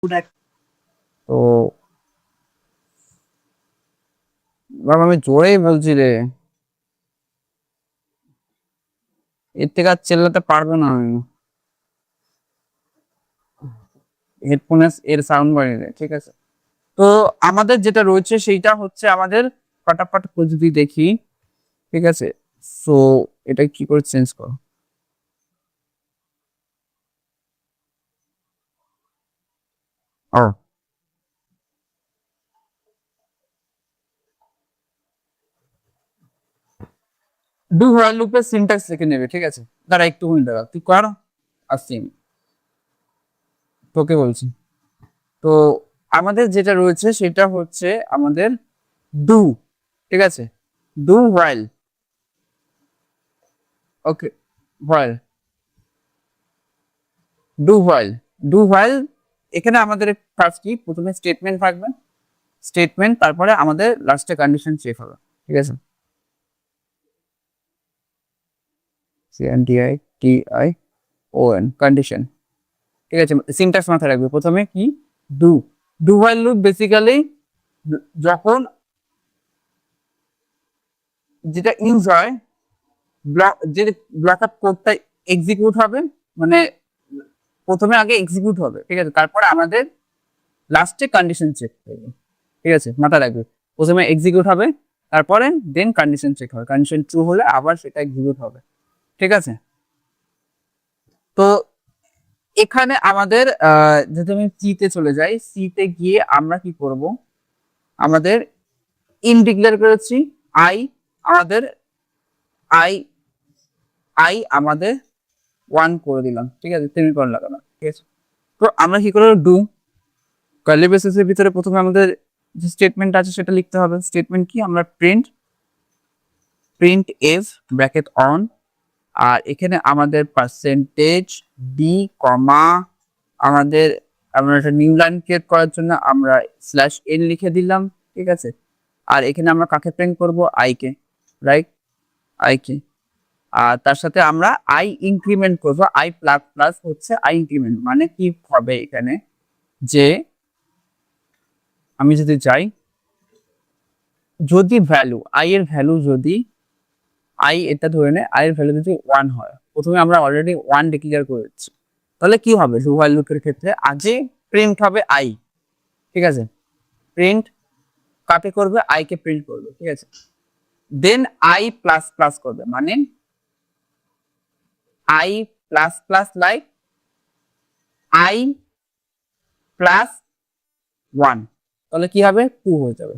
তো বাবা আমি জোরেই বলছি রে, এর থেকে আর চেল্লাতে পারবো না আমি। হেডফোনে এর সাউন্ড বাড়িয়ে দেয়, ঠিক আছে। তো আমাদের যেটা রয়েছে সেইটা হচ্ছে আমাদের ফটাফট করে যদি দেখি, ঠিক আছে। সো এটা কি করে চেঞ্জ করো? ও, ডু হোয়াইল লুপের সিনট্যাক্স লিখে নেবে, ঠিক আছে। দাঁড়া একটু মিনিট দাঁড়া, তুই কর, আসছি আমি, তোকে বলছি। তো আমাদের যেটা রয়েছে সেটা হচ্ছে আমাদের ডু, ঠিক আছে। Do while, okay, while, do while, do while. এখানে আমাদের ফার্স্ট কি, প্রথমে স্টেটমেন্ট থাকবে, স্টেটমেন্ট, তারপরে আমাদের লাস্টে কন্ডিশন চেক হবে, ঠিক আছে। CNDITION কন্ডিশন, ঠিক আছে। সিনট্যাক্স মাথায় রাখবে, প্রথমে কি, do, do while loop basically যখন যেটা ইউজ হয়, যে ব্লকআপ কোডটা এক্সিকিউট হবে, মানে প্রথমে আগে এক্সিকিউট হবে, ঠিক আছে, তারপরে আমাদের লাস্টে কন্ডিশন চেক করবে, ঠিক আছে, মাথায় রাখবে। প্রথমে এক্সিকিউট হবে, তারপরে দেন কন্ডিশন চেক হবে, কন্ডিশন ট্রু হলে আবার সেটা এক্সিকিউট হবে, ঠিক আছে। তো এখানে আমাদের যদি আমি সি তে চলে যাই, সি তে গিয়ে আমরা কি করব, আমাদের ইন ডিক্লেয়ার করেছি আই, আমাদের আই, আমাদের 1 করে দিলাম, ঠিক আছে, সেমিকোলন লাগালাম, ঠিক আছে। তো আমরা কি করব, ডু কার্লি ব্রেসেসের ভিতরে প্রথমে আমাদের যে স্টেটমেন্ট আছে সেটা লিখতে হবে। স্টেটমেন্ট কি, আমরা print, printf bracket on, আর এখানে আমাদের পার্সেন্টেজ ডি কমা, আমাদের আমরা একটা নিউ লাইন ক্রিয়েট করার জন্য আমরা স্ল্যাশ এন লিখে দিলাম, ঠিক আছে। আর এখানে আমরা কাকে প্রিন্ট করব, I K, right, I K. আর তার সাথে আমরা আই ইনক্রিমেন্ট করবো, আই প্লাস প্লাস হচ্ছে আই ইনক্রিমেন্ট, মানে কি হবে এখানে, যে আমি যদি চাই, যদি ভ্যালু আই এর ভ্যালু যদি আই, এটা ধরে নে আই এর ভ্যালু যদি 1 হয়, প্রথমে আমরা অলরেডি 1 ডিক্লেয়ার করেছি, তাহলে কি হবে, ডু হোয়াইল লুপের ক্ষেত্রে আজে প্রিন্ট হবে আই, ঠিক আছে। প্রিন্ট কাকে করবে, আই কে প্রিন্ট করবে, ঠিক আছে। দেন আই প্লাস প্লাস করবে, মানে I plus plus like I plus 1, তাহলে কি হবে, 2 হয়ে যাবে।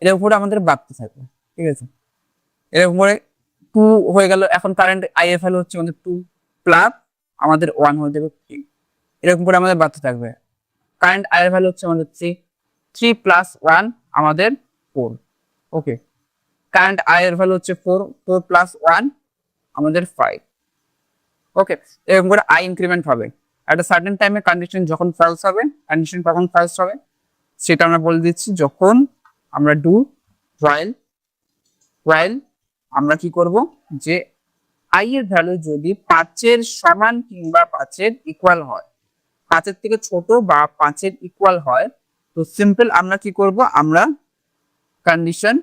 এর উপরে আমাদের বাড়তে থাকবে, ঠিক আছে। এর উপরে 2 হয়ে গেল, এখন কারেন্ট আই এর ভ্যালু হচ্ছে আমাদের 2 প্লাস আমাদের 1 হয়ে যাবে 3, এরকম করে আমাদের বাড়তে থাকবে। কারেন্ট আই এর ভ্যালু হচ্ছে আমাদের 3, 3 প্লাস 1 আমাদের 4, ওকে। কারেন্ট আই এর ভ্যালু হচ্ছে 4, 4 প্লাস 1 আমাদের 5, ওকে। এরকম করে আই ইনক্রিমেন্ট হবে। একটা সার্টেন টাইমে কন্ডিশন যখন ফলস হবে, কন্ডিশন কখন ফলস হবে সেটা আমরা বলে দিচ্ছি, যখন আমরা ডু হোয়াইল, হোয়াইল আমরা কি করব, যে আই এর ভ্যালু যদি 5 এর সমান কিংবা 5 এর ইকুয়াল হয়, 5 এর থেকে ছোট বা 5 এর ইকুয়াল হয়, তো সিম্পল আমরা কি করব, আমরা কন্ডিশন,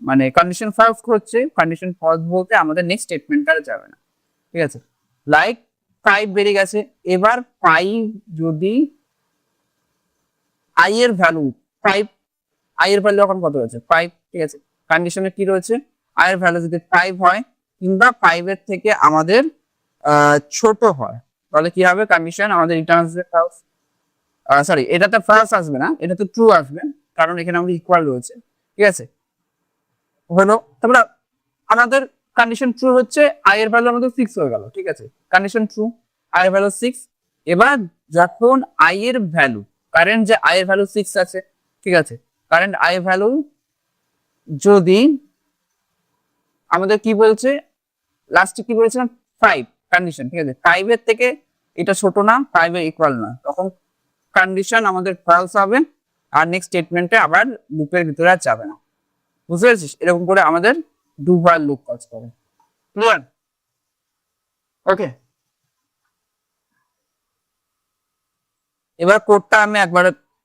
মানে কন্ডিশন ফলস হচ্ছে, কন্ডিশন ফলস বলতে আমাদের নেক্সট স্টেটমেন্টটা যাবে না, ঠিক আছে। লাইক 5 বেড়ে গেছে, এবার 5 যদি আই এর ভ্যালু 5, আই এর ভ্যালু এখন কত রয়েছে 5, ঠিক আছে। কন্ডিশনে কি রয়েছে, আই এর ভ্যালু যদি 5 হয় কিংবা 5 এর থেকে আমাদের ছোট হয়, তাহলে কি হবে, কন্ডিশন আমাদের রিটার্ন আসবে ফলস, সরি এটাতে ফলস আসবে না, এটা তো ট্রু আসবে, কারণ এখানে আমাদের ইকুয়াল রয়েছে, ঠিক আছে। হলো, তারপরে আমাদের কন্ডিশন ট্রু হচ্ছে, আই এর ভ্যালু আমাদের 6 হয়ে গেল, ঠিক আছে। কন্ডিশন ট্রু, আই এর ভ্যালু 6। এবার যখন আই এর ভ্যালু, কারেন্ট যে আই এর ভ্যালু 6 আছে, ঠিক আছে, কারেন্ট আই এর ভ্যালু যদি আমাদের কি বলছে, লাস্টে কি বলেছিলাম 5, কন্ডিশন, ঠিক আছে, 5 এর থেকে এটা ছোট না, 5 এর ইকুয়াল না, তখন কন্ডিশন আমাদের ফলস হবে, আর নেক্সট স্টেটমেন্টে আবার লুপের ভিতরে আর যাবে না, বুঝতে পেরেছিস। এরকম করে আমাদের ডু হোয়াইল লুপ কাজ করে, ক্লিয়ার, ওকে। এবার কোডটা আমি একবার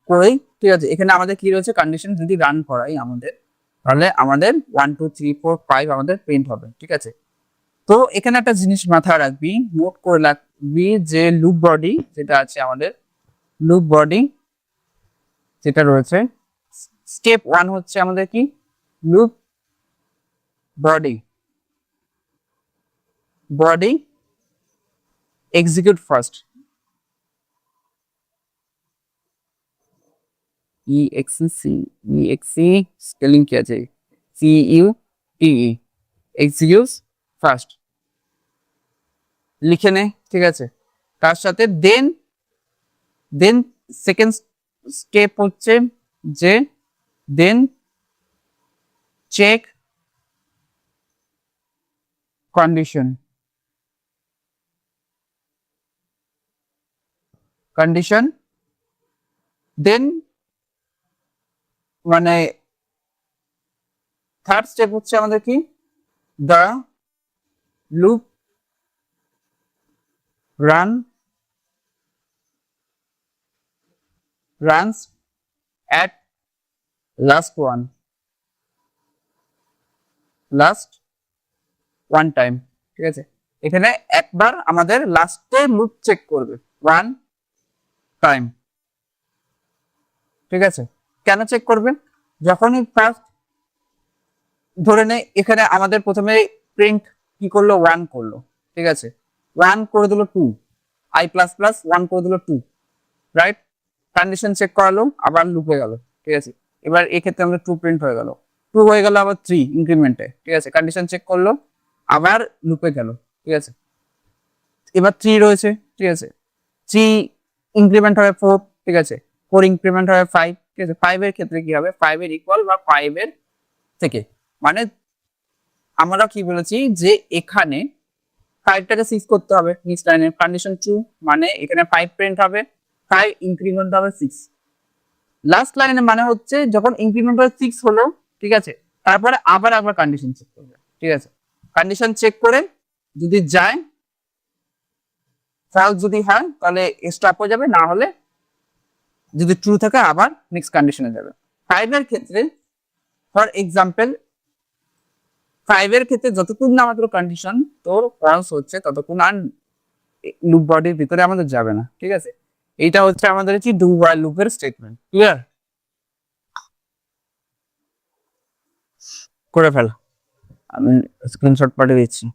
করেই, ঠিক আছে। এখানে আমাদের কি রয়েছে, কন্ডিশন যদি রান করাই আমাদের, তাহলে আমাদের 1 2 3 4 5 আমাদের প্রিন্ট হবে, ঠিক আছে। তো এখানে একটা জিনিস মাথায় রাখবি, নোট করে রাখবি যে লুপ বডি যেটা আছে আমাদের, লুপ বডি যেটা রয়েছে, স্টেপ 1 হচ্ছে আমাদের কি, loop body, body execute first, EXE spelling কি আছে, CUTE, এক্সিকিউট ফার্স্ট লিখে নে, ঠিক আছে। তার সাথে দেন দেন সেকেন্ড স্টেপ হচ্ছে যে দেন চেক কন্ডিশন, কন্ডিশন দেন মানে থার্ড স্টেপ হচ্ছে আমাদের কি, the loop runs at last one time, ঠিক আছে। এখানে একবার আমাদের লাস্টে লুপ চেক করবে 1 টাইম, ঠিক আছে। কেন চেক করবে, যখনই ফার্স্ট ধরে নে এখানে আমাদের প্রথমে প্রিন্ট কি করলো, 1 করলো, ঠিক আছে। 1 করে দিল 2, i++ 1 করে দিল 2, রাইট। কন্ডিশন চেক করালো, আবার লুপ হয়ে গেল, ঠিক আছে। এবার এই ক্ষেত্রে আমাদের 2 প্রিন্ট হয়ে গেল, 2 হয়ে গেল আবার 3 ইনক্রিমেন্টে, ঠিক আছে। কন্ডিশন চেক করলো, আবার লুপে গেল, ঠিক আছে। এবার 3 রয়েছে, ঠিক আছে। 3 ইনক্রিমেন্ট হবে 4, ঠিক আছে। 4 ইনক্রিমেন্ট হবে 5, ঠিক আছে। 5 এর ক্ষেত্রে কি হবে, 5 এর ইকুয়াল বা 5 এর থেকে, মানে আমরা কি বলেছি যে এখানে 5টাকে 6 করতে হবে নেক্সট লাইনে, কন্ডিশন 2 মানে এখানে 5 প্রিন্ট হবে, 5 ইনক্রিমেন্ট হবে 6, লাস্ট লাইনে মানে হচ্ছে যখন ইনক্রিমেন্ট হবে 6 হলো, ঠিক আছে, তারপরে আবার কন্ডিশন চেক করবে, ঠিক আছে। কন্ডিশন চেক করে যদি যায়, ফলস যদি হয় তাহলে স্টপ হয়ে যাবে, না হলে যদি ট্রু থাকে আবার নেক্সট কন্ডিশনে যাবে। 5 এর ক্ষেত্রে ফর এক্সাম্পল 5 এর ক্ষেত্রে যতক্ষণ না আমাদের কন্ডিশন তোর ফলস হচ্ছে ততক্ষণ আর লুপ বডির ভিতরে আমাদের যাবে না, ঠিক আছে। এইটা হচ্ছে আমাদের কি ডু হোয়াইল লুপের স্টেটমেন্ট, ক্লিয়ার করে ফেল, আমি স্ক্রিনশট পাঠিয়ে দিচ্ছি।